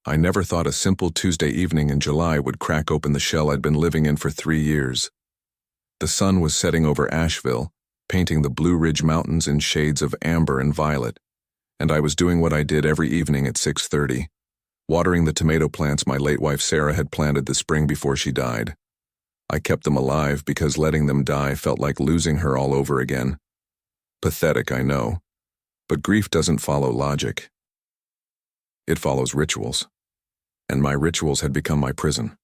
I never thought a simple Tuesday evening in July would crack open the shell I'd been living in for 3 years. The sun was setting over Asheville, painting the Blue Ridge Mountains in shades of amber and violet, and I was doing what I did every evening at 6:30, watering the tomato plants my late wife Sarah had planted the spring before she died. I kept them alive because letting them die felt like losing her all over again. Pathetic, I know, but grief doesn't follow logic. It follows rituals, and my rituals had become my prison.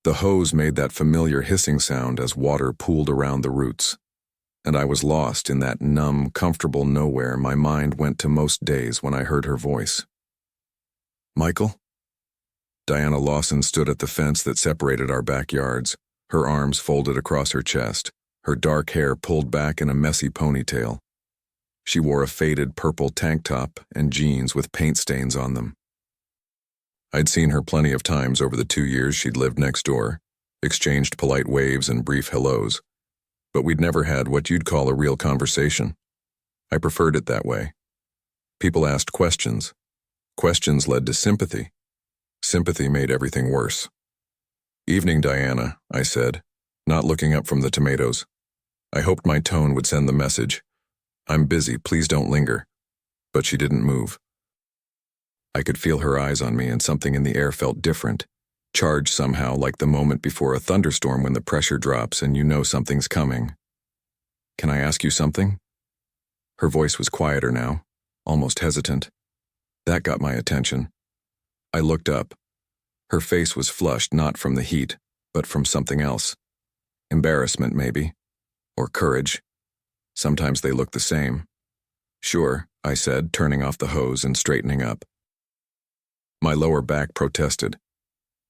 The hose made that familiar hissing sound as water pooled around the roots, and I was lost in that numb, comfortable nowhere my mind went to most days when I heard her voice. "Michael?" Diana Lawson stood at the fence that separated our backyards, her arms folded across her chest, her dark hair pulled back in a messy ponytail. She wore a faded purple tank top and jeans with paint stains on them. I'd seen her plenty of times over the 2 years she'd lived next door, exchanged polite waves and brief hellos, but we'd never had what you'd call a real conversation. I preferred it that way. People asked questions. Questions led to sympathy. Sympathy made everything worse. "Evening, Diana," I said, not looking up from the tomatoes. I hoped my tone would send the message. "I'm busy, please don't linger." But she didn't move. I could feel her eyes on me, and something in the air felt different, charged somehow, like the moment before a thunderstorm when the pressure drops and you know something's coming. "Can I ask you something?" Her voice was quieter now, almost hesitant. That got my attention. I looked up. Her face was flushed not from the heat, but from something else. Embarrassment, maybe. Or courage. Sometimes they look the same. "Sure," I said, turning off the hose and straightening up. My lower back protested.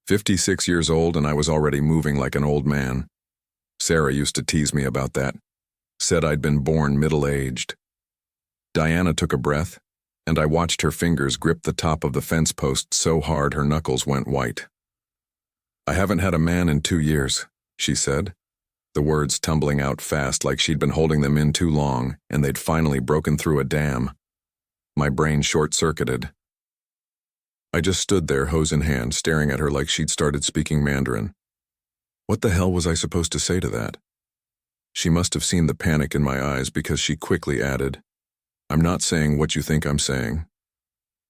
56 years old and I was already moving like an old man. Sarah used to tease me about that. Said I'd been born middle-aged. Diana took a breath, and I watched her fingers grip the top of the fence post so hard her knuckles went white. "I haven't had a man in 2 years, she said, the words tumbling out fast like she'd been holding them in too long and they'd finally broken through a dam. My brain short-circuited. I just stood there, hose in hand, staring at her like she'd started speaking Mandarin. What the hell was I supposed to say to that? She must have seen the panic in my eyes because she quickly added, "I'm not saying what you think I'm saying.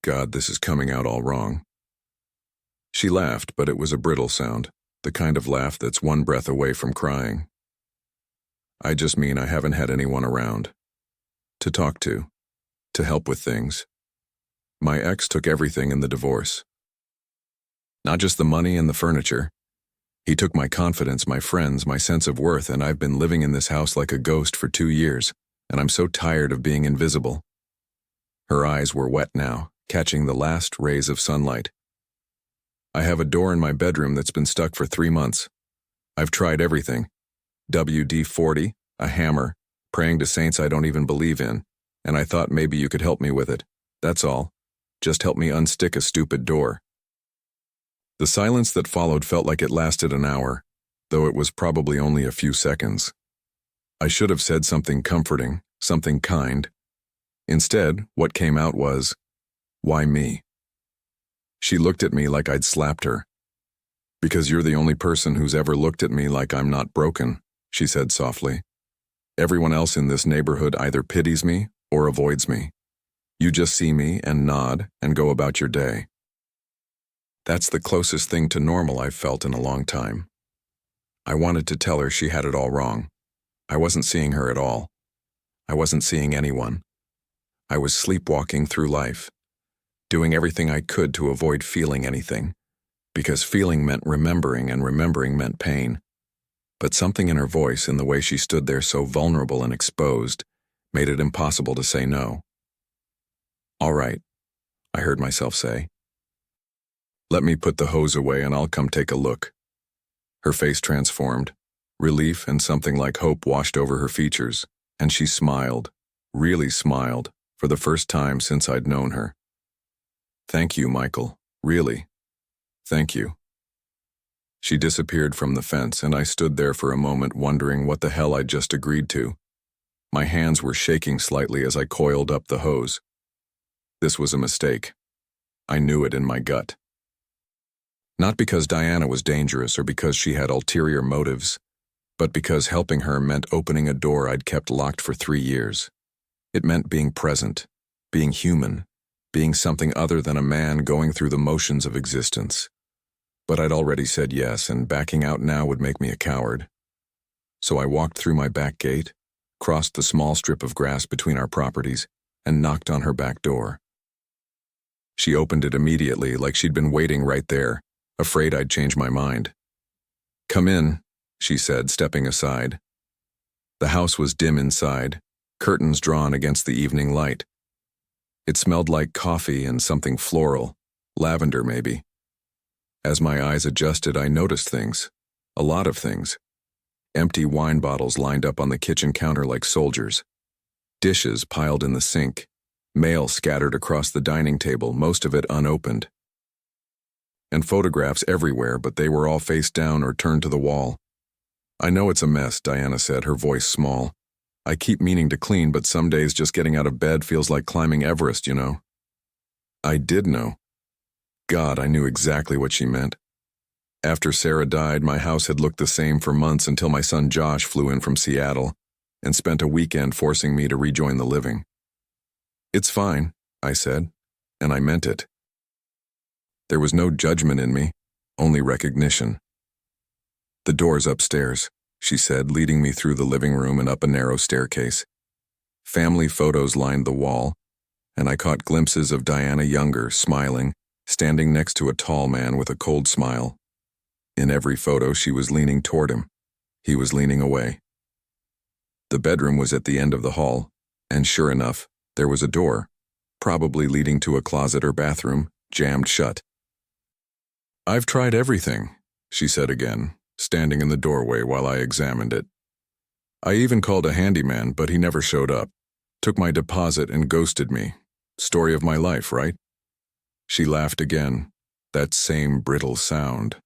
God, this is coming out all wrong." She laughed, but it was a brittle sound, the kind of laugh that's one breath away from crying. "I just mean I haven't had anyone around. To talk to help with things. My ex took everything in the divorce. Not just the money and the furniture. He took my confidence, my friends, my sense of worth, and I've been living in this house like a ghost for 2 years, and I'm so tired of being invisible." Her eyes were wet now, catching the last rays of sunlight. "I have a door in my bedroom that's been stuck for 3 months. I've tried everything. WD-40, a hammer, praying to saints I don't even believe in, and I thought maybe you could help me with it. That's all. Just help me unstick a stupid door." The silence that followed felt like it lasted an hour, though it was probably only a few seconds. I should have said something comforting, something kind. Instead, what came out was, "Why me?" She looked at me like I'd slapped her. "Because you're the only person who's ever looked at me like I'm not broken," she said softly. "Everyone else in this neighborhood either pities me or avoids me. You just see me and nod and go about your day." That's the closest thing to normal I've felt in a long time. I wanted to tell her she had it all wrong. I wasn't seeing her at all. I wasn't seeing anyone. I was sleepwalking through life, doing everything I could to avoid feeling anything, because feeling meant remembering and remembering meant pain. But something in her voice, in the way she stood there so vulnerable and exposed, made it impossible to say no. "All right," I heard myself say. "Let me put the hose away and I'll come take a look." Her face transformed. Relief and something like hope washed over her features, and she smiled, really smiled, for the first time since I'd known her. "Thank you, Michael, really. Thank you." She disappeared from the fence, and I stood there for a moment wondering what the hell I'd just agreed to. My hands were shaking slightly as I coiled up the hose. This was a mistake. I knew it in my gut. Not because Diana was dangerous or because she had ulterior motives, but because helping her meant opening a door I'd kept locked for 3 years. It meant being present, being human, being something other than a man going through the motions of existence. But I'd already said yes, and backing out now would make me a coward. So I walked through my back gate, crossed the small strip of grass between our properties, and knocked on her back door. She opened it immediately, like she'd been waiting right there, afraid I'd change my mind. "Come in," she said, stepping aside. The house was dim inside, curtains drawn against the evening light. It smelled like coffee and something floral, lavender maybe. As my eyes adjusted, I noticed things, a lot of things. Empty wine bottles lined up on the kitchen counter like soldiers. Dishes piled in the sink. Mail scattered across the dining table, most of it unopened. And photographs everywhere, but they were all face down or turned to the wall. "I know it's a mess," Diana said, her voice small. "I keep meaning to clean, but some days just getting out of bed feels like climbing Everest, you know." I did know. God, I knew exactly what she meant. After Sarah died, my house had looked the same for months until my son Josh flew in from Seattle and spent a weekend forcing me to rejoin the living. "It's fine," I said, and I meant it. There was no judgment in me, only recognition. "The door's upstairs," she said, leading me through the living room and up a narrow staircase. Family photos lined the wall, and I caught glimpses of Diana younger, smiling, standing next to a tall man with a cold smile. In every photo, she was leaning toward him. He was leaning away. The bedroom was at the end of the hall, and sure enough, there was a door, probably leading to a closet or bathroom, jammed shut. "I've tried everything," she said again, standing in the doorway while I examined it. "I even called a handyman, but he never showed up. Took my deposit and ghosted me. Story of my life, right?" She laughed again, that same brittle sound.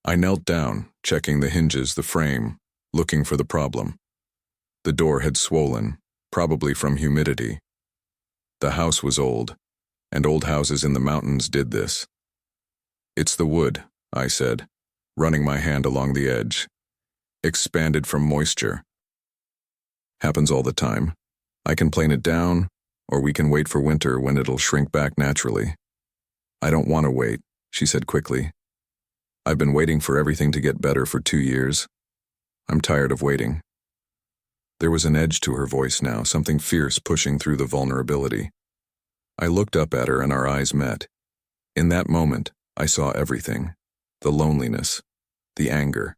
I knelt down, checking the hinges, the frame, looking for the problem. The door had swollen, probably from humidity. The house was old, and old houses in the mountains did this. "It's the wood," I said, running my hand along the edge. "Expanded from moisture. Happens all the time. I can plane it down, or we can wait for winter when it'll shrink back naturally." "I don't want to wait," she said quickly. "I've been waiting for everything to get better for 2 years. I'm tired of waiting." There was an edge to her voice now, something fierce pushing through the vulnerability. I looked up at her and our eyes met. In that moment, I saw everything. The loneliness, the anger,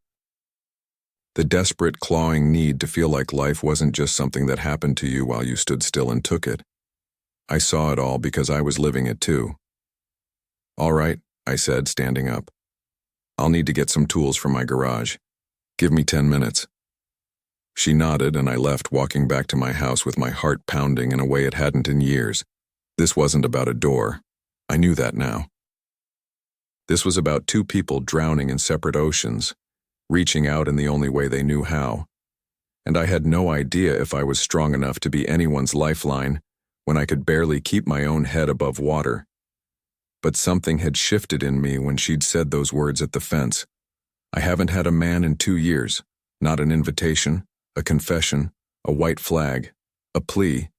the desperate clawing need to feel like life wasn't just something that happened to you while you stood still and took it. I saw it all because I was living it too. "All right," I said, standing up. "I'll need to get some tools from my garage. Give me 10 minutes. She nodded and I left, walking back to my house with my heart pounding in a way it hadn't in years. This wasn't about a door. I knew that now. This was about 2 people drowning in separate oceans, reaching out in the only way they knew how. And I had no idea if I was strong enough to be anyone's lifeline when I could barely keep my own head above water. But something had shifted in me when she'd said those words at the fence. I haven't had a man in 2 years, not an invitation, a confession, a white flag, a plea,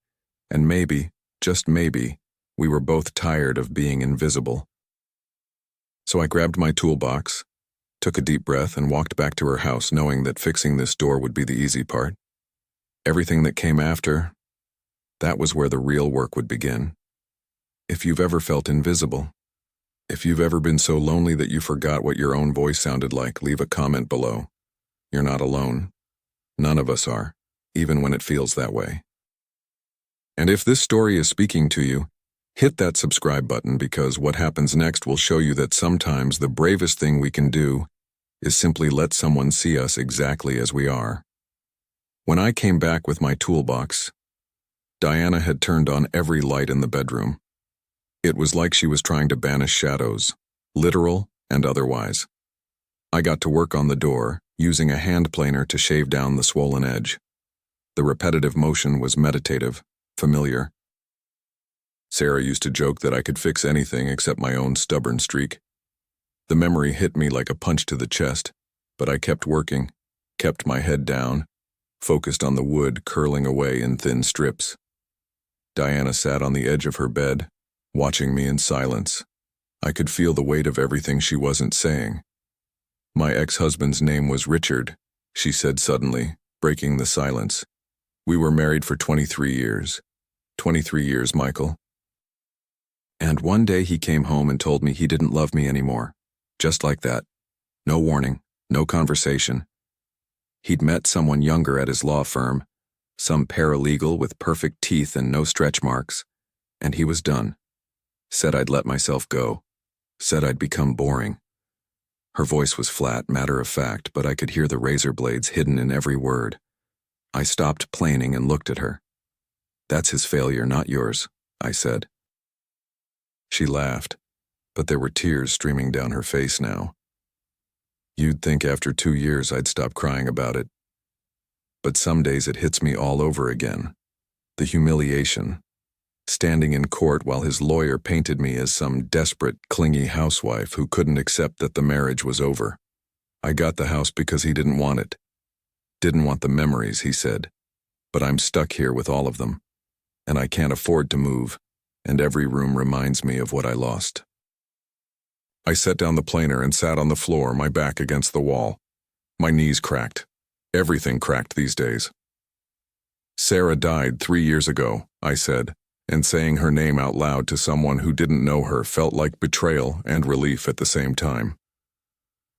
and maybe, just maybe, we were both tired of being invisible. So I grabbed my toolbox, took a deep breath, and walked back to her house, knowing that fixing this door would be the easy part. Everything that came after, that was where the real work would begin. If you've ever felt invisible, if you've ever been so lonely that you forgot what your own voice sounded like, leave a comment below. You're not alone. None of us are, even when it feels that way. And if this story is speaking to you, hit that subscribe button, because what happens next will show you that sometimes the bravest thing we can do is simply let someone see us exactly as we are. When I came back with my toolbox, Diana had turned on every light in the bedroom. It was like she was trying to banish shadows, literal and otherwise. I got to work on the door, using a hand planer to shave down the swollen edge. The repetitive motion was meditative, familiar. Sarah used to joke that I could fix anything except my own stubborn streak. The memory hit me like a punch to the chest, but I kept working, kept my head down, focused on the wood curling away in thin strips. Diana sat on the edge of her bed, watching me in silence. I could feel the weight of everything she wasn't saying. My ex-husband's name was Richard, she said suddenly, breaking the silence. We were married for 23 years. 23 years, Michael. And one day he came home and told me he didn't love me anymore. Just like that. No warning, no conversation. He'd met someone younger at his law firm, some paralegal with perfect teeth and no stretch marks, and he was done. Said I'd let myself go. Said I'd become boring. Her voice was flat, matter-of-fact, but I could hear the razor blades hidden in every word. I stopped plaining and looked at her. That's his failure, not yours, I said. She laughed, but there were tears streaming down her face now. You'd think after 2 years I'd stop crying about it. But some days it hits me all over again. The humiliation. Standing in court while his lawyer painted me as some desperate, clingy housewife who couldn't accept that the marriage was over. I got the house because he didn't want it. Didn't want the memories, he said. But I'm stuck here with all of them. And I can't afford to move, and every room reminds me of what I lost. I set down the planer and sat on the floor, my back against the wall. My knees cracked. Everything cracked these days. Sarah died 3 years ago, I said, and saying her name out loud to someone who didn't know her felt like betrayal and relief at the same time.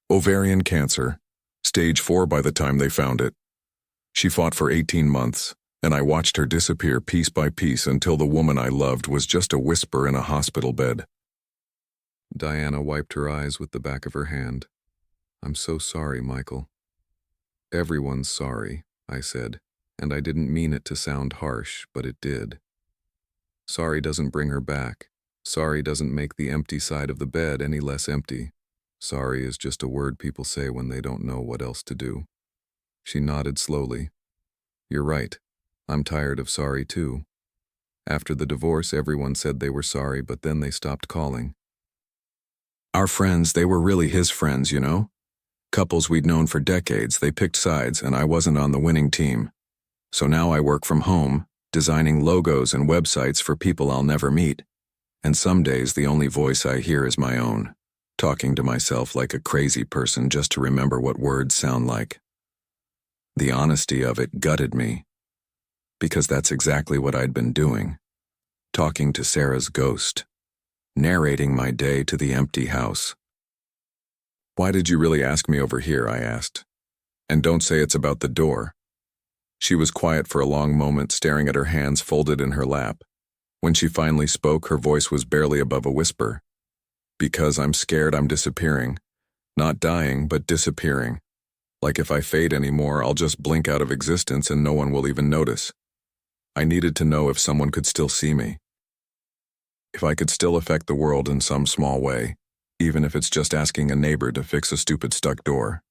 Ovarian cancer, stage 4 by the time they found it. She fought for 18 months, and I watched her disappear piece by piece until the woman I loved was just a whisper in a hospital bed. Diana wiped her eyes with the back of her hand. I'm so sorry, Michael. Everyone's sorry, I said, and I didn't mean it to sound harsh, but it did. Sorry doesn't bring her back. Sorry doesn't make the empty side of the bed any less empty. Sorry is just a word people say when they don't know what else to do. She nodded slowly. You're right. I'm tired of sorry too. After the divorce, everyone said they were sorry, but then they stopped calling. Our friends, they were really his friends, you know? Couples we'd known for decades, they picked sides, and I wasn't on the winning team. So now I work from home, designing logos and websites for people I'll never meet. And some days the only voice I hear is my own, talking to myself like a crazy person just to remember what words sound like. The honesty of it gutted me, because that's exactly what I'd been doing, talking to Sarah's ghost, narrating my day to the empty house. Why did you really ask me over here, I asked. And don't say it's about the door. She was quiet for a long moment, staring at her hands folded in her lap. When she finally spoke, her voice was barely above a whisper. Because I'm scared I'm disappearing. Not dying, but disappearing. Like if I fade anymore, I'll just blink out of existence and no one will even notice. I needed to know if someone could still see me. If I could still affect the world in some small way, even if it's just asking a neighbor to fix a stupid stuck door.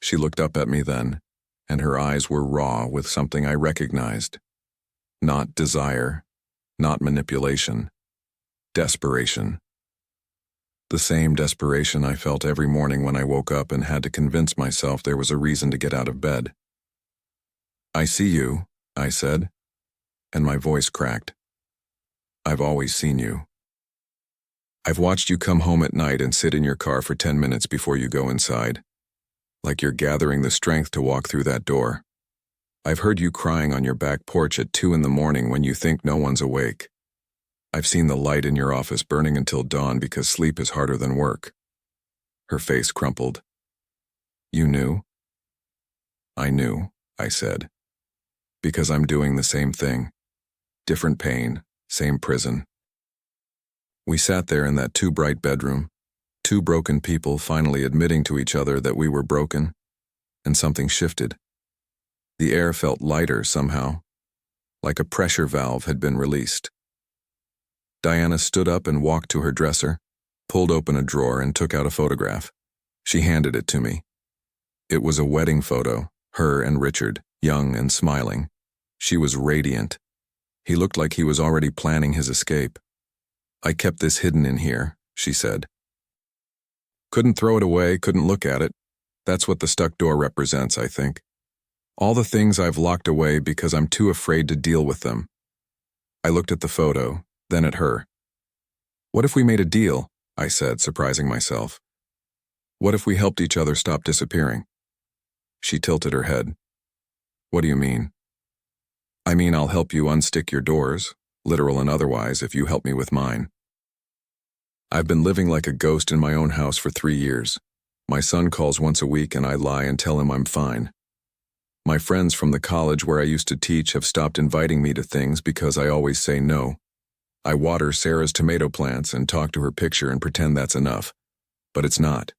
She looked up at me then, and her eyes were raw with something I recognized. Not desire, not manipulation. Desperation. The same desperation I felt every morning when I woke up and had to convince myself there was a reason to get out of bed. I see you, I said, and my voice cracked. I've always seen you. I've watched you come home at night and sit in your car for 10 minutes before you go inside, like you're gathering the strength to walk through that door. I've heard you crying on your back porch at 2 a.m. when you think no one's awake. I've seen the light in your office burning until dawn because sleep is harder than work. Her face crumpled. You knew? I knew, I said. Because I'm doing the same thing. Different pain, same prison. We sat there in that too bright bedroom, two broken people finally admitting to each other that we were broken, and something shifted. The air felt lighter somehow, like a pressure valve had been released. Diana stood up and walked to her dresser, pulled open a drawer and took out a photograph. She handed it to me. It was a wedding photo, her and Richard, young and smiling. She was radiant. He looked like he was already planning his escape. I kept this hidden in here, she said. Couldn't throw it away, couldn't look at it. That's what the stuck door represents, I think. All the things I've locked away because I'm too afraid to deal with them. I looked at the photo, then at her. What if we made a deal? I said, surprising myself. What if we helped each other stop disappearing? She tilted her head. What do you mean? I mean, I'll help you unstick your doors, literal and otherwise, if you help me with mine. I've been living like a ghost in my own house for 3 years. My son calls once a week and I lie and tell him I'm fine. My friends from the college where I used to teach have stopped inviting me to things because I always say no. I water Sarah's tomato plants and talk to her picture and pretend that's enough. But it's not.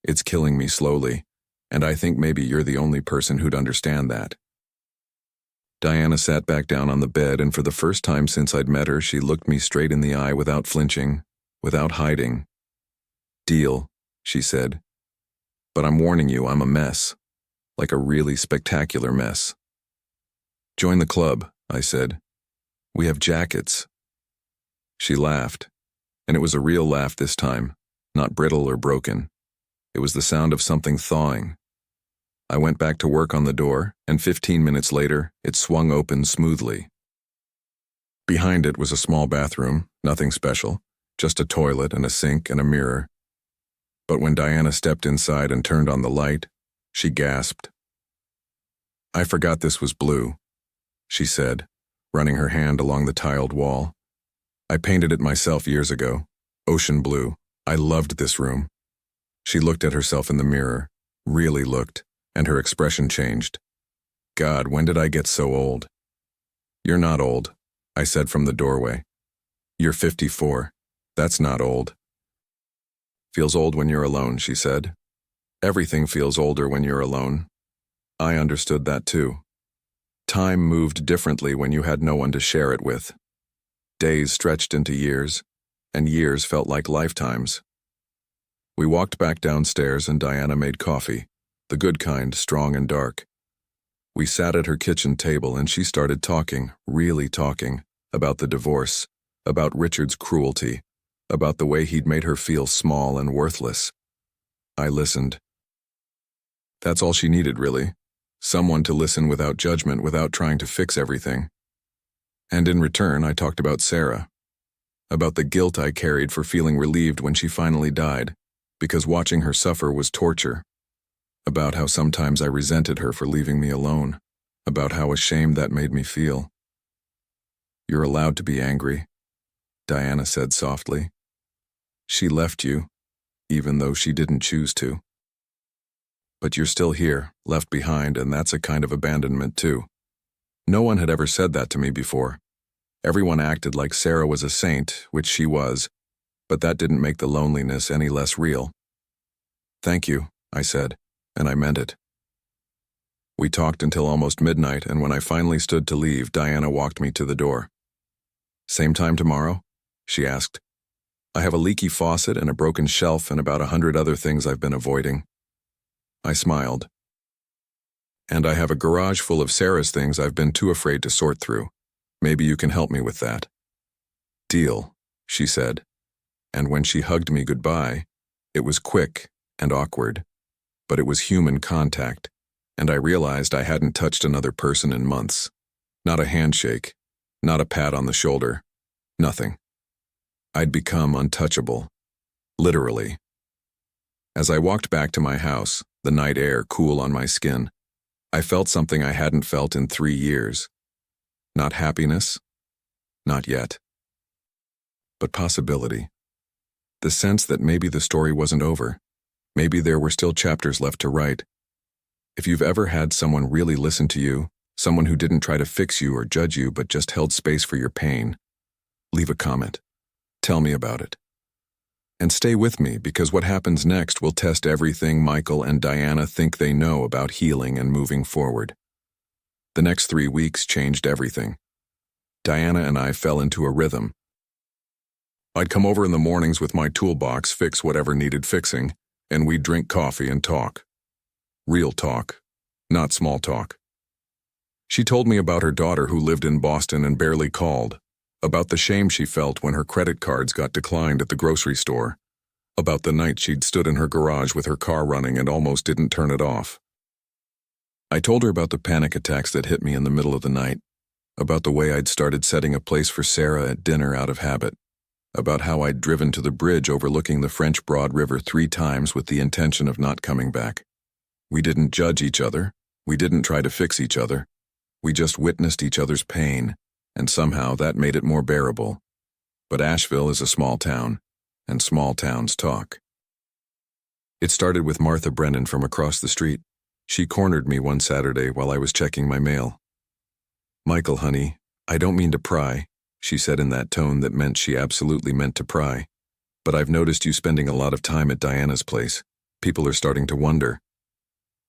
It's killing me slowly, and I think maybe you're the only person who'd understand that. Diana sat back down on the bed, and for the first time since I'd met her, she looked me straight in the eye without flinching, without hiding. Deal, she said. But I'm warning you, I'm a mess. Like a really spectacular mess. Join the club, I said. We have jackets. She laughed, and it was a real laugh this time, not brittle or broken. It was the sound of something thawing. I went back to work on the door, and 15 minutes later, it swung open smoothly. Behind it was a small bathroom, nothing special, just a toilet and a sink and a mirror. But when Diana stepped inside and turned on the light, she gasped. I forgot this was blue, she said, running her hand along the tiled wall. I painted it myself years ago, ocean blue. I loved this room. She looked at herself in the mirror, really looked, and her expression changed. God, when did I get so old? You're not old, I said from the doorway. You're 54. That's not old. Feels old when you're alone, she said. Everything feels older when you're alone. I understood that too. Time moved differently when you had no one to share it with. Days stretched into years, and years felt like lifetimes. We walked back downstairs and Diana made coffee, the good kind, strong and dark. We sat at her kitchen table and she started talking, really talking, about the divorce, about Richard's cruelty, about the way he'd made her feel small and worthless. I listened. That's all she needed, really. Someone to listen without judgment, without trying to fix everything. And in return, I talked about Sarah, about the guilt I carried for feeling relieved when she finally died, because watching her suffer was torture, about how sometimes I resented her for leaving me alone, about how ashamed that made me feel. You're allowed to be angry, Diana said softly. She left you, even though she didn't choose to. But you're still here, left behind, and that's a kind of abandonment too. No one had ever said that to me before. Everyone acted like Sarah was a saint, which she was, but that didn't make the loneliness any less real. Thank you, I said, and I meant it. We talked until almost midnight, and when I finally stood to leave, Diana walked me to the door. Same time tomorrow? She asked. I have a leaky faucet and a broken shelf and about 100 other things I've been avoiding. I smiled. And I have a garage full of Sarah's things I've been too afraid to sort through. Maybe you can help me with that. Deal, she said. And when she hugged me goodbye, it was quick and awkward, but it was human contact, and I realized I hadn't touched another person in months. Not a handshake, not a pat on the shoulder, nothing. I'd become untouchable, literally. As I walked back to my house, the night air cool on my skin, I felt something I hadn't felt in 3 years. Not happiness, not yet. But possibility. The sense that maybe the story wasn't over. Maybe there were still chapters left to write. If you've ever had someone really listen to you, someone who didn't try to fix you or judge you but just held space for your pain, leave a comment. Tell me about it. And stay with me, because what happens next will test everything Michael and Diana think they know about healing and moving forward. The next 3 weeks changed everything. Diana and I fell into a rhythm. I'd come over in the mornings with my toolbox, fix whatever needed fixing, and we'd drink coffee and talk. Real talk, not small talk. She told me about her daughter who lived in Boston and barely called, about the shame she felt when her credit cards got declined at the grocery store, About the night she'd stood in her garage with her car running and almost didn't turn it off. I told her about the panic attacks that hit me in the middle of the night, about the way I'd started setting a place for Sarah at dinner out of habit, about how I'd driven to the bridge overlooking the French Broad River 3 times with the intention of not coming back. We didn't judge each other. We didn't try to fix each other. We just witnessed each other's pain, and somehow that made it more bearable. But Asheville is a small town, and small towns talk. It started with Martha Brennan from across the street. She cornered me one Saturday while I was checking my mail. "Michael, honey, I don't mean to pry," she said in that tone that meant she absolutely meant to pry. "But I've noticed you spending a lot of time at Diana's place. People are starting to wonder."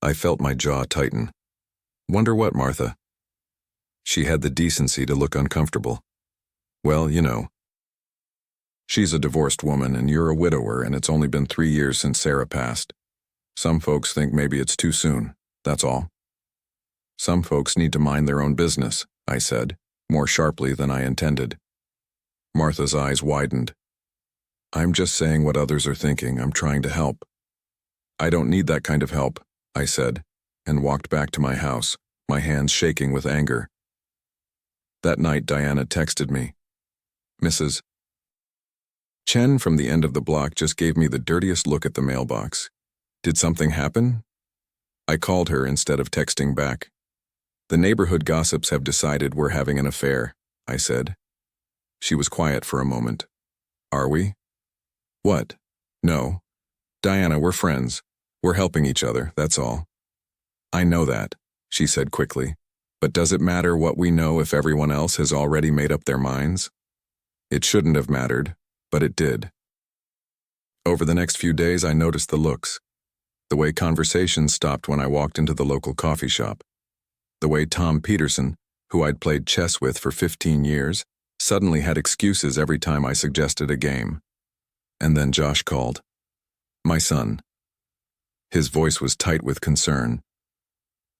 I felt my jaw tighten. "Wonder what, Martha?" She had the decency to look uncomfortable. "Well, you know. She's a divorced woman and you're a widower, and it's only been 3 years since Sarah passed. Some folks think maybe it's too soon, that's all." "Some folks need to mind their own business," I said, more sharply than I intended. Martha's eyes widened. "I'm just saying what others are thinking. I'm trying to help." "I don't need that kind of help," I said, and walked back to my house, my hands shaking with anger. That night Diana texted me, "Mrs. Chen from the end of the block just gave me the dirtiest look at the mailbox. Did something happen?" I called her instead of texting back. "The neighborhood gossips have decided we're having an affair," I said. She was quiet for a moment. "Are we?" "What?" "No. Diana, we're friends. We're helping each other, that's all." "I know that," she said quickly. "But does it matter what we know if everyone else has already made up their minds?" It shouldn't have mattered, but it did. Over the next few days I noticed the looks. The way conversations stopped when I walked into the local coffee shop. The way Tom Peterson, who I'd played chess with for 15 years, suddenly had excuses every time I suggested a game. And then Josh called. My son. His voice was tight with concern.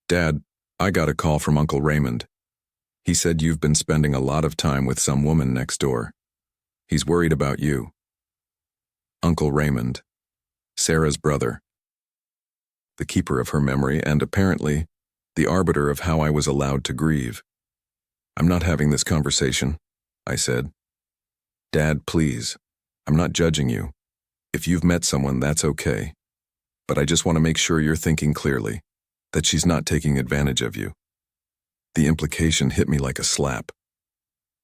"Dad, I got a call from Uncle Raymond. He said you've been spending a lot of time with some woman next door. He's worried about you." Uncle Raymond. Sarah's brother. The keeper of her memory and, apparently, the arbiter of how I was allowed to grieve. "I'm not having this conversation," I said. "Dad, please. I'm not judging you. If you've met someone, that's okay. But I just want to make sure you're thinking clearly, that she's not taking advantage of you." The implication hit me like a slap.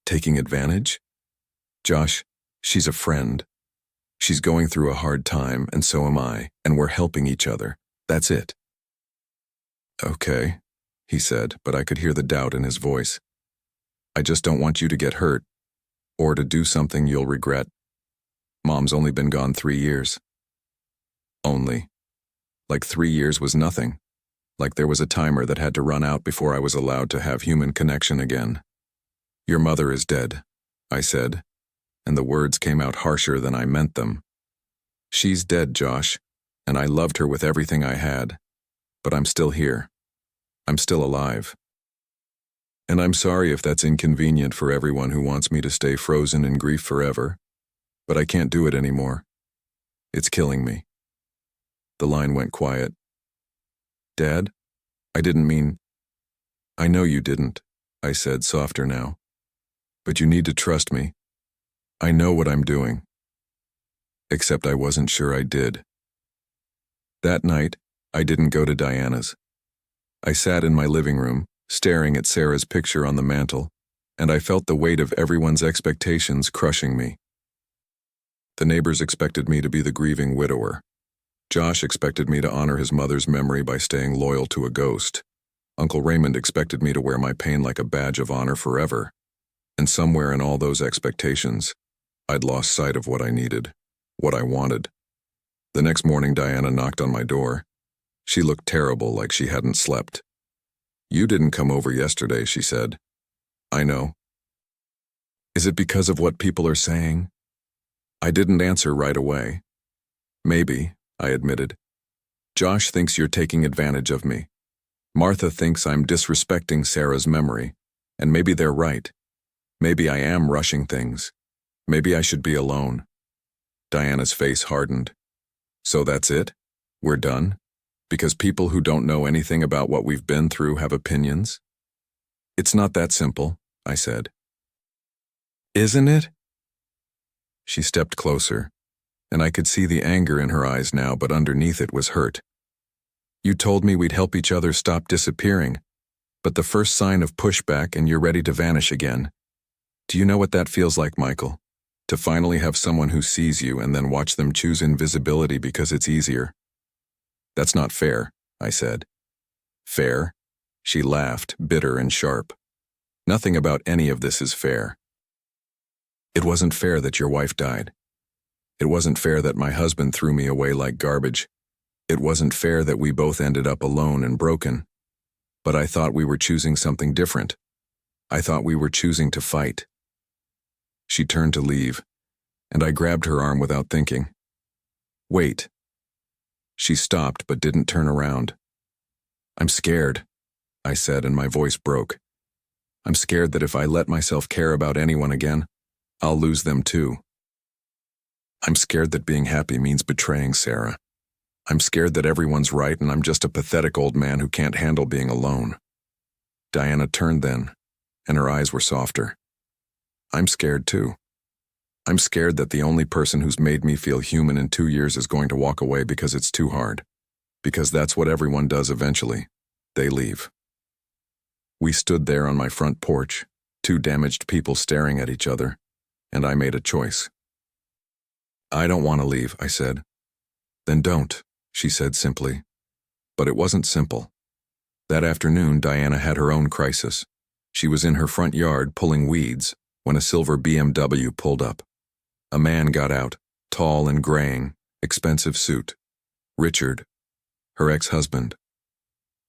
Taking advantage? "Josh, she's a friend. She's going through a hard time, and so am I, and we're helping each other. That's it." "Okay," he said, but I could hear the doubt in his voice. "I just don't want you to get hurt, or to do something you'll regret. Mom's only been gone 3 years. Only. Like 3 years was nothing. Like there was a timer that had to run out before I was allowed to have human connection again. Your mother is dead," I said, and the words came out harsher than I meant them. "She's dead, Josh, and I loved her with everything I had. But I'm still here. I'm still alive. And I'm sorry if that's inconvenient for everyone who wants me to stay frozen in grief forever, but I can't do it anymore. It's killing me." The line went quiet. "Dad, I didn't mean—" "I know you didn't," I said, softer now. "But you need to trust me. I know what I'm doing." Except I wasn't sure I did. That night, I didn't go to Diana's. I sat in my living room, staring at Sarah's picture on the mantel, and I felt the weight of everyone's expectations crushing me. The neighbors expected me to be the grieving widower. Josh expected me to honor his mother's memory by staying loyal to a ghost. Uncle Raymond expected me to wear my pain like a badge of honor forever. And somewhere in all those expectations, I'd lost sight of what I needed, what I wanted. The next morning, Diana knocked on my door. She looked terrible, like she hadn't slept. "You didn't come over yesterday," she said. "I know." "Is it because of what people are saying?" I didn't answer right away. "Maybe," I admitted. "Josh thinks you're taking advantage of me. Martha thinks I'm disrespecting Sarah's memory, and maybe they're right. Maybe I am rushing things. Maybe I should be alone." Diana's face hardened. So that's it? We're done? Because people who don't know anything about what we've been through have opinions? It's not that simple, I said. Isn't it? She stepped closer, and I could see the anger in her eyes now, but underneath it was hurt. You told me we'd help each other stop disappearing, but the first sign of pushback and you're ready to vanish again. Do you know what that feels like, Michael? To finally have someone who sees you and then watch them choose invisibility because it's easier. That's not fair, I said. Fair? She laughed, bitter and sharp. Nothing about any of this is fair. It wasn't fair that your wife died. It wasn't fair that my husband threw me away like garbage. It wasn't fair that we both ended up alone and broken. But I thought we were choosing something different. I thought we were choosing to fight. She turned to leave, and I grabbed her arm without thinking. Wait. She stopped but didn't turn around. I'm scared, I said, and my voice broke. I'm scared that if I let myself care about anyone again, I'll lose them too. I'm scared that being happy means betraying Sarah. I'm scared that everyone's right and I'm just a pathetic old man who can't handle being alone. Diana turned then, and her eyes were softer. I'm scared too. I'm scared that the only person who's made me feel human in 2 years is going to walk away because it's too hard. Because that's what everyone does eventually. They leave. We stood there on my front porch, two damaged people staring at each other, and I made a choice. I don't want to leave, I said. Then don't, she said simply. But it wasn't simple. That afternoon, Diana had her own crisis. She was in her front yard pulling weeds when a silver BMW pulled up. A man got out, tall and graying, expensive suit. Richard, her ex-husband.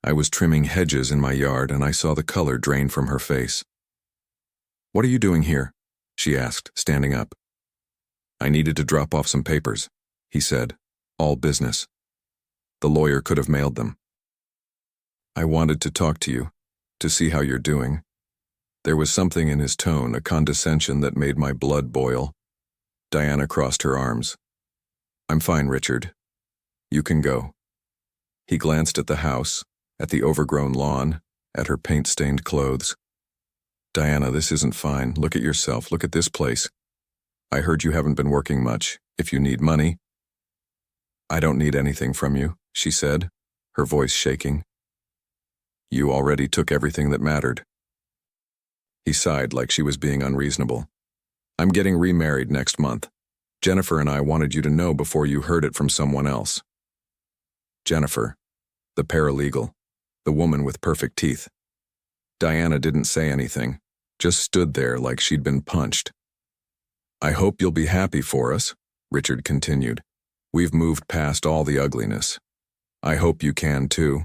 I was trimming hedges in my yard and I saw the color drain from her face. What are you doing here? She asked, standing up. I needed to drop off some papers, he said, all business. The lawyer could have mailed them. I wanted to talk to you, to see how you're doing. There was something in his tone, a condescension that made my blood boil. Diana crossed her arms. I'm fine, Richard. You can go. He glanced at the house, at the overgrown lawn, at her paint-stained clothes. Diana, this isn't fine. Look at yourself. Look at this place. I heard you haven't been working much. If you need money. I don't need anything from you, she said, her voice shaking. You already took everything that mattered. He sighed like she was being unreasonable. I'm getting remarried next month. Jennifer and I wanted you to know before you heard it from someone else. Jennifer, the paralegal, the woman with perfect teeth. Diana didn't say anything, just stood there like she'd been punched. I hope you'll be happy for us, Richard continued. We've moved past all the ugliness. I hope you can too.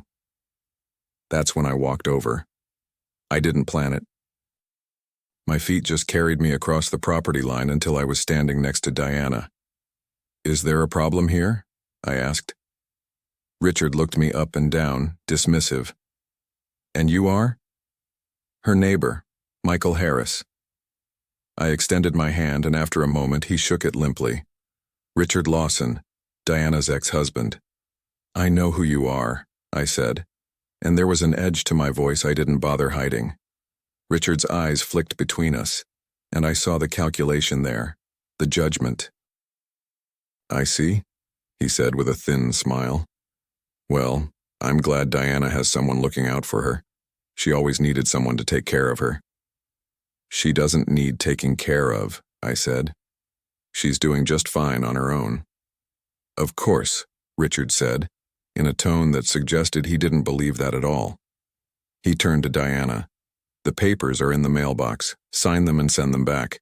That's when I walked over. I didn't plan it. My feet just carried me across the property line until I was standing next to Diana. Is there a problem here? I asked. Richard looked me up and down, dismissive. And you are? Her neighbor, Michael Harris. I extended my hand, and after a moment he shook it limply. Richard Lawson, Diana's ex-husband. I know who you are, I said, and there was an edge to my voice I didn't bother hiding. Richard's eyes flicked between us, and I saw the calculation there, the judgment. I see, he said with a thin smile. Well, I'm glad Diana has someone looking out for her. She always needed someone to take care of her. She doesn't need taking care of, I said. She's doing just fine on her own. Of course, Richard said, in a tone that suggested he didn't believe that at all. He turned to Diana. The papers are in the mailbox. Sign them and send them back.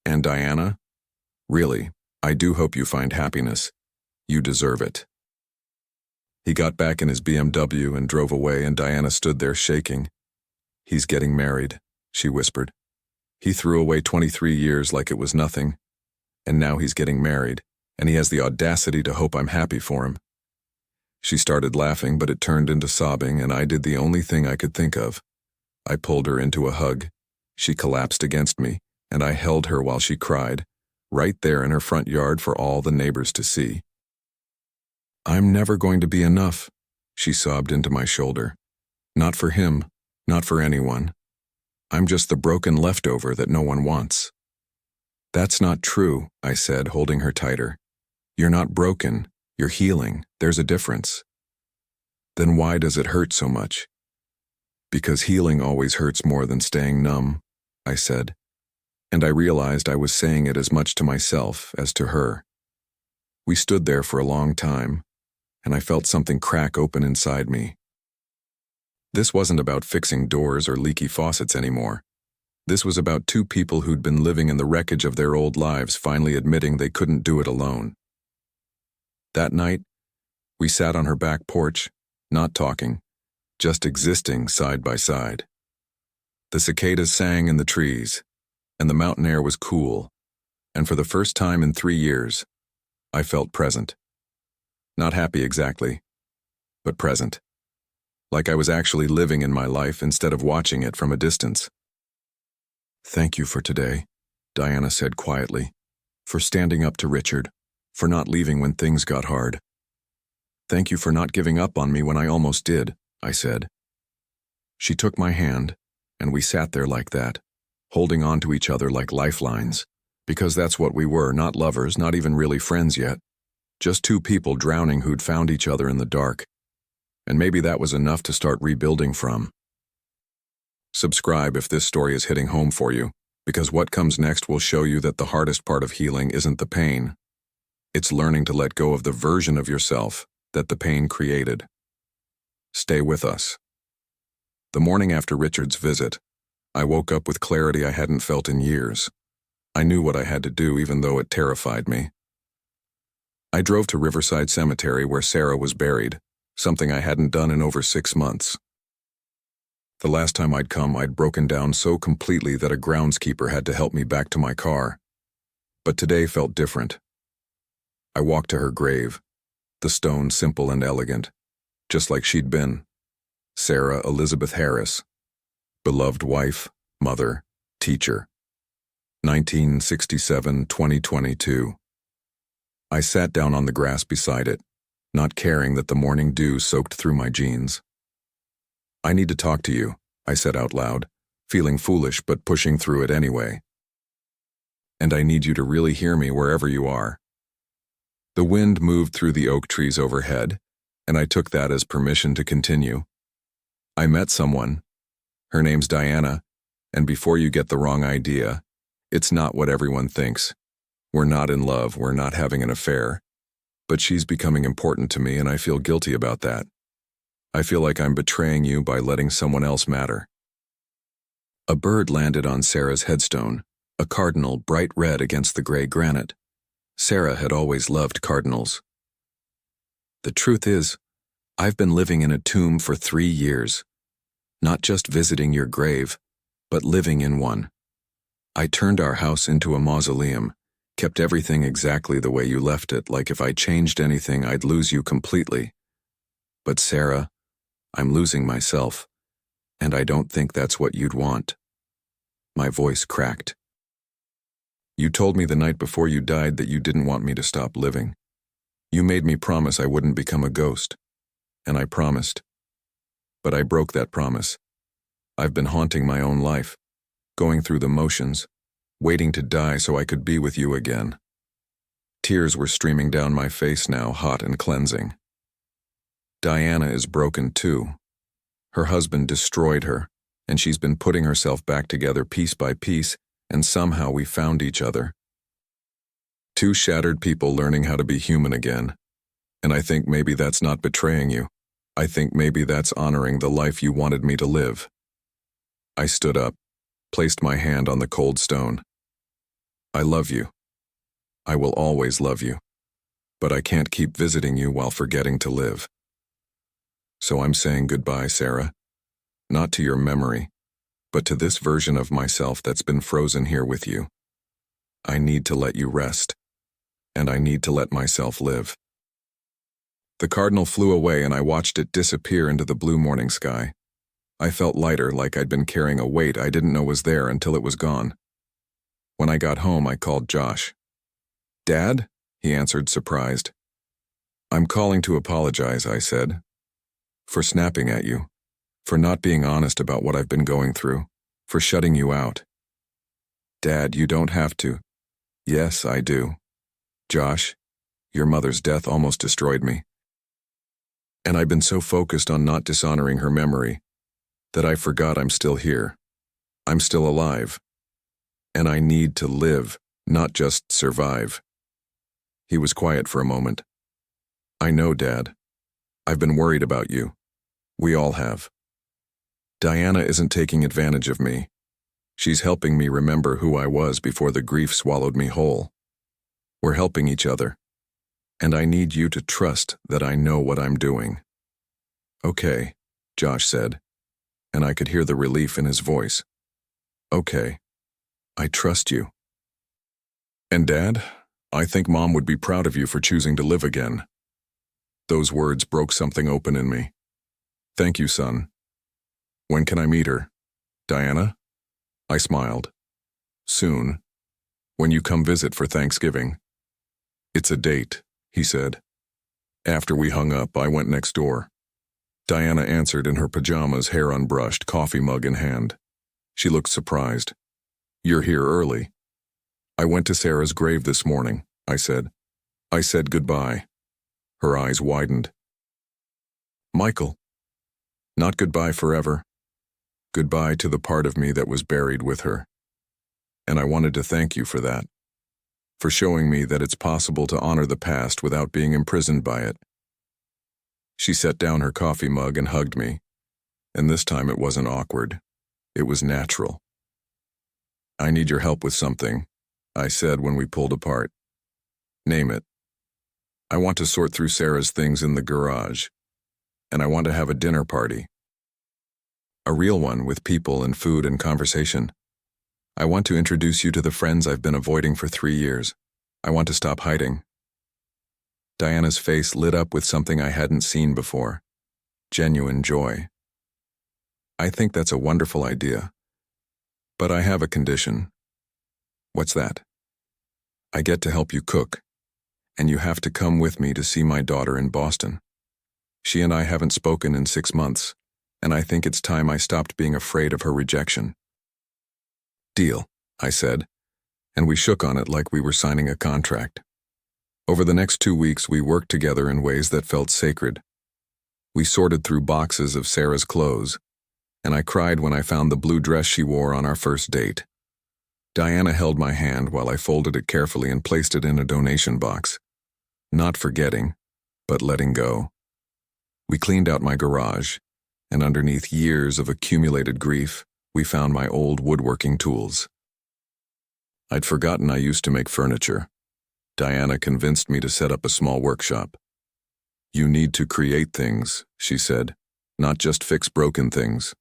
And Diana? Really, I do hope you find happiness. You deserve it. He got back in his BMW and drove away, and Diana stood there shaking. He's getting married, she whispered. He threw away 23 years like it was nothing. And now he's getting married, and he has the audacity to hope I'm happy for him. She started laughing, but it turned into sobbing, and I did the only thing I could think of. I pulled her into a hug. She collapsed against me, and I held her while she cried, right there in her front yard for all the neighbors to see. "I'm never going to be enough," she sobbed into my shoulder. "Not for him, not for anyone. I'm just the broken leftover that no one wants." "That's not true," I said, holding her tighter. "You're not broken, you're healing. There's a difference." "Then why does it hurt so much?" "Because healing always hurts more than staying numb," I said, and I realized I was saying it as much to myself as to her. We stood there for a long time, and I felt something crack open inside me. This wasn't about fixing doors or leaky faucets anymore. This was about two people who'd been living in the wreckage of their old lives finally admitting they couldn't do it alone. That night, we sat on her back porch, not talking, just existing side by side. The cicadas sang in the trees, and the mountain air was cool, and for the first time in 3 years, I felt present. Not happy exactly, but present. Like I was actually living in my life instead of watching it from a distance. "Thank you for today," Diana said quietly, "for standing up to Richard, for not leaving when things got hard." "Thank you for not giving up on me when I almost did," I said. She took my hand, and we sat there like that, holding on to each other like lifelines, because that's what we were, not lovers, not even really friends yet. Just two people drowning who'd found each other in the dark. And maybe that was enough to start rebuilding from. Subscribe if this story is hitting home for you, because what comes next will show you that the hardest part of healing isn't the pain. It's learning to let go of the version of yourself that the pain created. Stay with us. The morning after Richard's visit, I woke up with clarity I hadn't felt in years. I knew what I had to do even though it terrified me. I drove to Riverside Cemetery where Sarah was buried, something I hadn't done in over 6 months. The last time I'd come, I'd broken down so completely that a groundskeeper had to help me back to my car. But today felt different. I walked to her grave, the stone simple and elegant, just like she'd been. Sarah Elizabeth Harris, beloved wife, mother, teacher. 1967-2022. I sat down on the grass beside it, not caring that the morning dew soaked through my jeans. "I need to talk to you," I said out loud, feeling foolish but pushing through it anyway. "And I need you to really hear me wherever you are." The wind moved through the oak trees overhead, and I took that as permission to continue. "I met someone. Her name's Diana, and before you get the wrong idea, it's not what everyone thinks. We're not in love, we're not having an affair. But she's becoming important to me, and I feel guilty about that. I feel like I'm betraying you by letting someone else matter." A bird landed on Sarah's headstone, a cardinal bright red against the gray granite. Sarah had always loved cardinals. "The truth is, I've been living in a tomb for 3 years. Not just visiting your grave, but living in one. I turned our house into a mausoleum, kept everything exactly the way you left it, like if I changed anything I'd lose you completely. But Sarah, I'm losing myself, and I don't think that's what you'd want." My voice cracked. "You told me the night before you died that you didn't want me to stop living. You made me promise I wouldn't become a ghost, and I promised. But I broke that promise. I've been haunting my own life, going through the motions, waiting to die so I could be with you again." Tears were streaming down my face now, hot and cleansing. "Diana is broken too. Her husband destroyed her, and she's been putting herself back together piece by piece, and somehow we found each other. Two shattered people learning how to be human again. And I think maybe that's not betraying you. I think maybe that's honoring the life you wanted me to live." I stood up, placed my hand on the cold stone. "I love you. I will always love you. But I can't keep visiting you while forgetting to live. So I'm saying goodbye, Sarah. Not to your memory, but to this version of myself that's been frozen here with you. I need to let you rest, and I need to let myself live." The cardinal flew away, and I watched it disappear into the blue morning sky. I felt lighter, like I'd been carrying a weight I didn't know was there until it was gone. When I got home, I called Josh. "Dad?" he answered, surprised. "I'm calling to apologize," I said, "for snapping at you, for not being honest about what I've been going through, for shutting you out." "Dad, you don't have to." "Yes, I do. Josh, your mother's death almost destroyed me. And I've been so focused on not dishonoring her memory that I forgot I'm still here. I'm still alive. And I need to live, not just survive." He was quiet for a moment. "I know, Dad. I've been worried about you. We all have. Diana isn't taking advantage of me. She's helping me remember who I was before the grief swallowed me whole. We're helping each other. And I need you to trust that I know what I'm doing." "Okay," Josh said, and I could hear the relief in his voice. "Okay, I trust you. And Dad, I think Mom would be proud of you for choosing to live again." Those words broke something open in me. "Thank you, son. When can I meet her? Diana?" I smiled. "Soon. When you come visit for Thanksgiving." "It's a date," he said. After we hung up, I went next door. Diana answered in her pajamas, hair unbrushed, coffee mug in hand. She looked surprised. "You're here early." "I went to Sarah's grave this morning," I said. "I said goodbye." Her eyes widened. "Michael, not goodbye forever. Goodbye to the part of me that was buried with her. And I wanted to thank you for that, for showing me that it's possible to honor the past without being imprisoned by it." She set down her coffee mug and hugged me, and this time it wasn't awkward. It was natural. "I need your help with something," I said when we pulled apart. "Name it. I want to sort through Sarah's things in the garage, and I want to have a dinner party. A real one with people and food and conversation. I want to introduce you to the friends I've been avoiding for 3 years. I want to stop hiding." Diana's face lit up with something I hadn't seen before. Genuine joy. "I think that's a wonderful idea. But I have a condition." "What's that?" "I get to help you cook, and you have to come with me to see my daughter in Boston. She and I haven't spoken in 6 months, and I think it's time I stopped being afraid of her rejection." "Deal," I said, and we shook on it like we were signing a contract. Over the next 2 weeks, we worked together in ways that felt sacred. We sorted through boxes of Sarah's clothes, and I cried when I found the blue dress she wore on our first date. Diana held my hand while I folded it carefully and placed it in a donation box. Not forgetting, but letting go. We cleaned out my garage, and underneath years of accumulated grief, we found my old woodworking tools. I'd forgotten I used to make furniture. Diana convinced me to set up a small workshop. "You need to create things," she said, "not just fix broken things.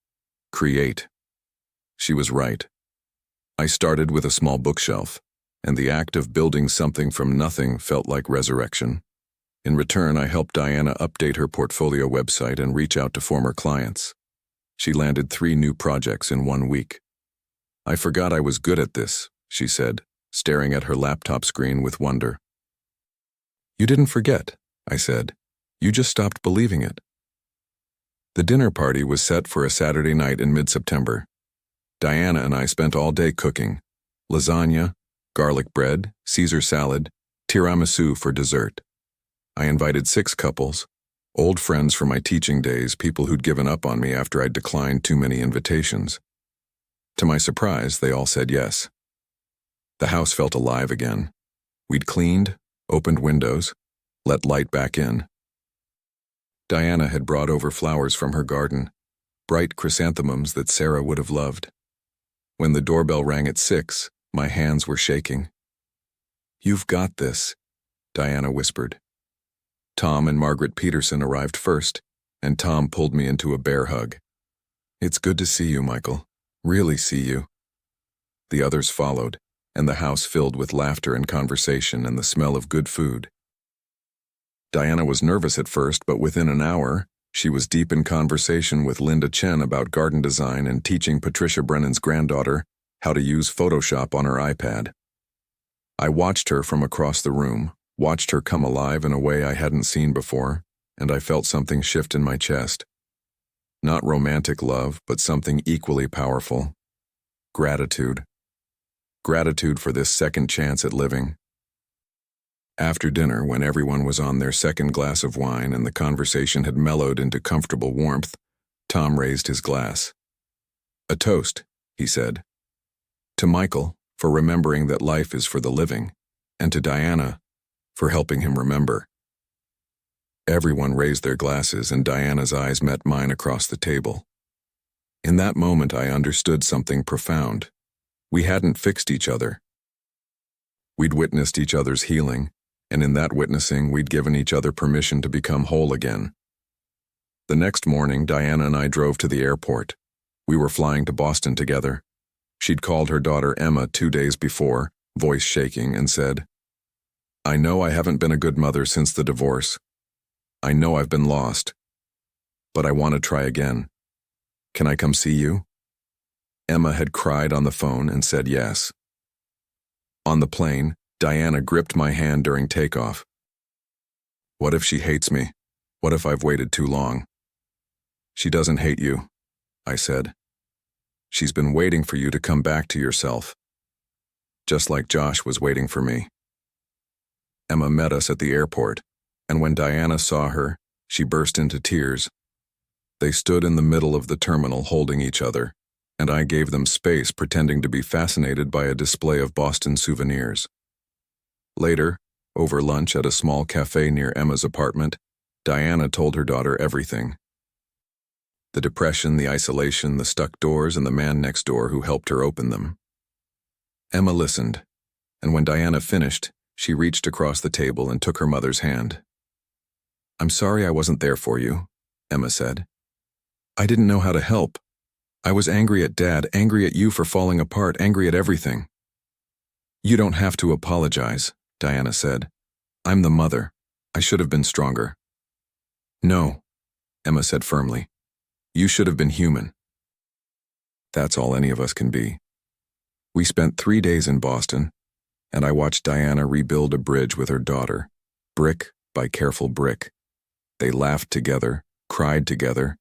Create." She was right. I started with a small bookshelf, and the act of building something from nothing felt like resurrection. In return, I helped Diana update her portfolio website and reach out to former clients. She landed 3 new projects in 1 week. "I forgot I was good at this," she said, staring at her laptop screen with wonder. "You didn't forget," I said. "You just stopped believing it." The dinner party was set for a Saturday night in mid-September. Diana and I spent all day cooking. Lasagna, garlic bread, Caesar salad, tiramisu for dessert. I invited 6 couples, old friends from my teaching days, people who'd given up on me after I'd declined too many invitations. To my surprise, they all said yes. The house felt alive again. We'd cleaned, opened windows, let light back in. Diana had brought over flowers from her garden, bright chrysanthemums that Sarah would have loved. When the doorbell rang at 6, my hands were shaking. "You've got this," Diana whispered. Tom and Margaret Peterson arrived first, and Tom pulled me into a bear hug. "It's good to see you, Michael. Really see you." The others followed, and the house filled with laughter and conversation and the smell of good food. Diana was nervous at first, but within an hour, she was deep in conversation with Linda Chen about garden design and teaching Patricia Brennan's granddaughter how to use Photoshop on her iPad. I watched her from across the room, watched her come alive in a way I hadn't seen before, and I felt something shift in my chest. Not romantic love, but something equally powerful. Gratitude. Gratitude for this second chance at living. After dinner, when everyone was on their second glass of wine and the conversation had mellowed into comfortable warmth, Tom raised his glass. "A toast," he said. "To Michael, for remembering that life is for the living, and to Diana, for helping him remember." Everyone raised their glasses, and Diana's eyes met mine across the table. In that moment, I understood something profound. We hadn't fixed each other. We'd witnessed each other's healing, and in that witnessing, we'd given each other permission to become whole again. The next morning, Diana and I drove to the airport. We were flying to Boston together. She'd called her daughter Emma 2 days before, voice shaking, and said, "I know I haven't been a good mother since the divorce. I know I've been lost. But I want to try again. Can I come see you?" Emma had cried on the phone and said yes. On the plane, Diana gripped my hand during takeoff. "What if she hates me? What if I've waited too long?" "She doesn't hate you," I said. "She's been waiting for you to come back to yourself. Just like Josh was waiting for me." Emma met us at the airport, and when Diana saw her, she burst into tears. They stood in the middle of the terminal holding each other, and I gave them space, pretending to be fascinated by a display of Boston souvenirs. Later, over lunch at a small cafe near Emma's apartment, Diana told her daughter everything. The depression, the isolation, the stuck doors, and the man next door who helped her open them. Emma listened, and when Diana finished, she reached across the table and took her mother's hand. "I'm sorry I wasn't there for you," Emma said. "I didn't know how to help. I was angry at Dad, angry at you for falling apart, angry at everything." "You don't have to apologize," Diana said. "I'm the mother. I should have been stronger." "No," Emma said firmly. "You should have been human." That's all any of us can be. We spent 3 days in Boston, and I watched Diana rebuild a bridge with her daughter, brick by careful brick. They laughed together, cried together,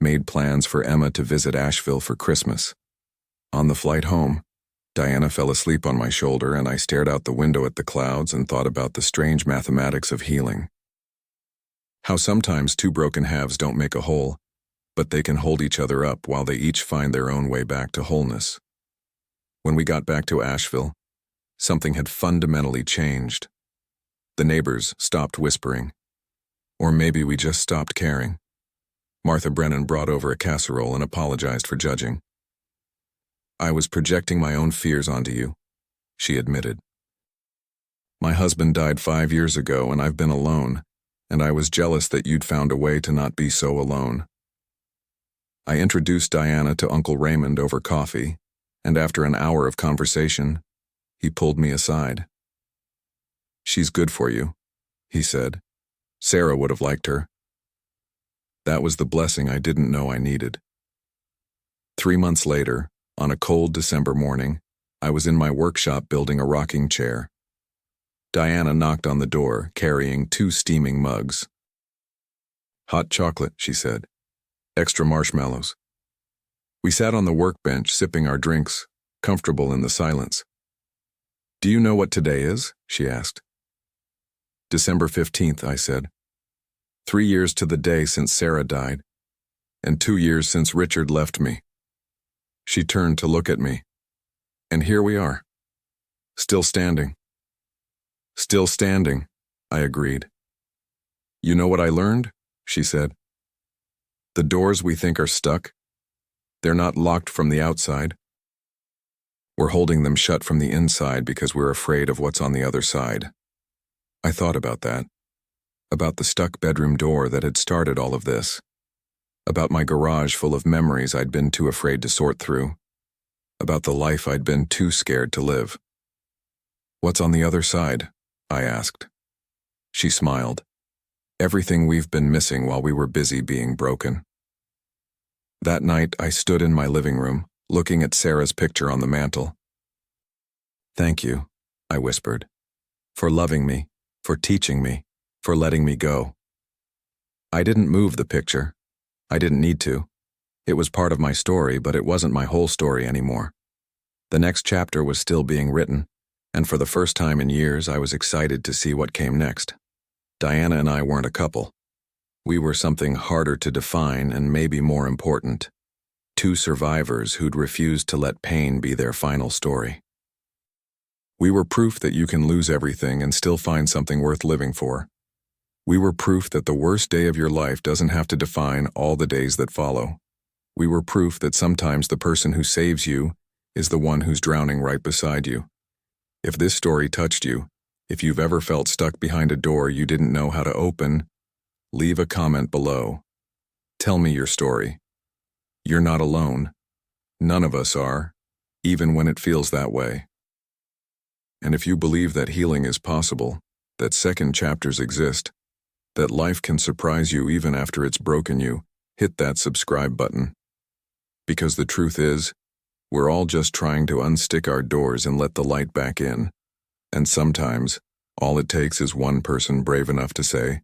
made plans for Emma to visit Asheville for Christmas. On the flight home, Diana fell asleep on my shoulder, and I stared out the window at the clouds and thought about the strange mathematics of healing. How sometimes two broken halves don't make a whole, but they can hold each other up while they each find their own way back to wholeness. When we got back to Asheville, something had fundamentally changed. The neighbors stopped whispering. Or maybe we just stopped caring. Martha Brennan brought over a casserole and apologized for judging. "I was projecting my own fears onto you," she admitted. "My husband died 5 years ago, and I've been alone, and I was jealous that you'd found a way to not be so alone." I introduced Diana to Uncle Raymond over coffee, and after an hour of conversation, he pulled me aside. "She's good for you," he said. "Sarah would have liked her." That was the blessing I didn't know I needed. 3 months later, on a cold December morning, I was in my workshop building a rocking chair. Diana knocked on the door, carrying 2 steaming mugs. "Hot chocolate," she said. "Extra marshmallows." We sat on the workbench, sipping our drinks, comfortable in the silence. "Do you know what today is?" she asked. "December 15th, I said. 3 years to the day since Sarah died, and 2 years since Richard left me." She turned to look at me. And here we are. Still standing. "Still standing," I agreed. "You know what I learned?" she said. "The doors we think are stuck, they're not locked from the outside. We're holding them shut from the inside because we're afraid of what's on the other side." I thought about that. About the stuck bedroom door that had started all of this. About my garage full of memories I'd been too afraid to sort through. About the life I'd been too scared to live. "What's on the other side?" I asked. She smiled. "Everything we've been missing while we were busy being broken." That night, I stood in my living room, looking at Sarah's picture on the mantel. "Thank you," I whispered. For loving me, for teaching me, for letting me go. I didn't move the picture. I didn't need to. It was part of my story, but it wasn't my whole story anymore. The next chapter was still being written, and for the first time in years, I was excited to see what came next. Diana and I weren't a couple. We were something harder to define and maybe more important. Two survivors who'd refused to let pain be their final story. We were proof that you can lose everything and still find something worth living for. We were proof that the worst day of your life doesn't have to define all the days that follow. We were proof that sometimes the person who saves you is the one who's drowning right beside you. If this story touched you, if you've ever felt stuck behind a door you didn't know how to open, leave a comment below. Tell me your story. You're not alone. None of us are, even when it feels that way. And if you believe that healing is possible, that second chapters exist, that life can surprise you even after it's broken you, hit that subscribe button. Because the truth is, we're all just trying to unstick our doors and let the light back in. And sometimes, all it takes is one person brave enough to say,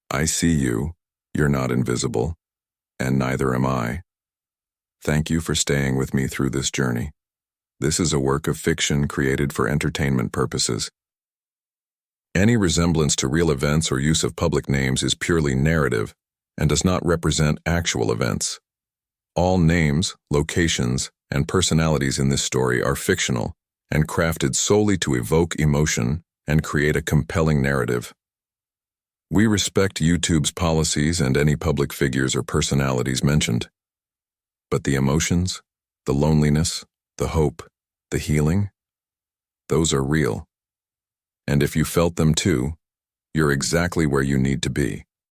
I see you, you're not invisible, and neither am I. Thank you for staying with me through this journey. This is a work of fiction created for entertainment purposes. Any resemblance to real events or use of public names is purely narrative and does not represent actual events. All names, locations, and personalities in this story are fictional and crafted solely to evoke emotion and create a compelling narrative. We respect YouTube's policies and any public figures or personalities mentioned. But the emotions, the loneliness, the hope, the healing, those are real. And if you felt them too, you're exactly where you need to be.